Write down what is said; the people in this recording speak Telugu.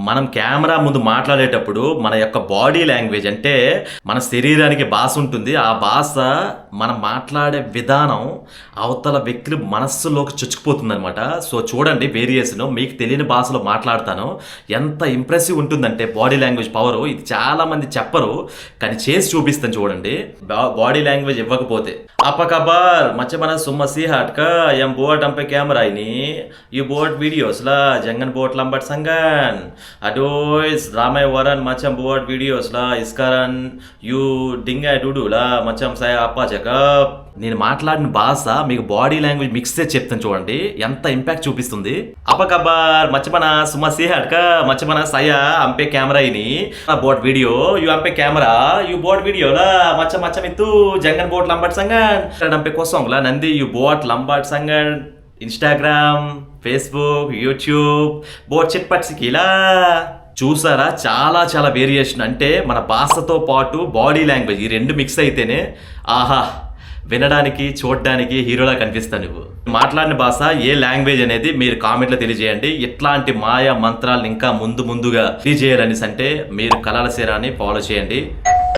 మనం కెమెరా ముందు మాట్లాడేటప్పుడు మన యొక్క బాడీ లాంగ్వేజ్ అంటే మన శరీరానికి భాష ఉంటుంది. ఆ భాష మనం మాట్లాడే విధానం అవతల వ్యక్తుల మనస్సులోకి చొచ్చుకుపోతుందనమాట. సో చూడండి వేరియేషన్. మీకు తెలియని భాషలో మాట్లాడతాను. ఎంత ఇంప్రెసివ్ ఉంటుందంటే బాడీ లాంగ్వేజ్ పవరు. ఇది చాలా మంది చెప్పరు, కానీ చేసి చూపిస్తాను చూడండి. బాడీ లాంగ్వేజ్ ఇవ్వకపోతే apa kabar macam mana semua sihat ke yang buat sampai kamera ini you buat videos lah jangan buat lambat sangat aduh ramai orang macam buat videos lah sekarang you dengar dulu lah macam saya apa cakap నేను మాట్లాడిన భాష మీకు బాడీ లాంగ్వేజ్ మిక్స్ చేసి చెప్తాను చూడండి ఎంత ఇంపాక్ట్ చూపిస్తుంది. అపకబార్ మచ్చమన సుమా సిహాడ్క మచ్చమన సయా అంపే కెమెరా ఇని బోట్ వీడియో యు అంపే కెమెరా యు బోట్ వీడియో లా మచ్చ మచ్చం ఇత్తు జంగన్ బోట్ లంబాట్ సంగన్ అంపే కోసంగ్ లా నంది యు బోట్ లంబాట్ సంగన్ ఇన్స్టాగ్రామ్ ఫేస్బుక్ యూట్యూబ్ బోట్ చిట్ పట్సికిలా చూసారా చాలా చాలా వేరియేషన్. అంటే మన భాషతో పాటు బాడీ లాంగ్వేజ్ ఈ రెండు మిక్స్ అయితేనే ఆహా వినడానికి చూడడానికి హీరోలా కనిపిస్తా. నువ్వు మాట్లాడిన భాష ఏ లాంగ్వేజ్ అనేది మీరు కామెంట్లో తెలియజేయండి. ఇట్లాంటి మాయా మంత్రాలను ఇంకా ముందుగా తెలియజేయాలనేసి అంటే మీరు కళల సేరాన్ని ఫాలో చేయండి.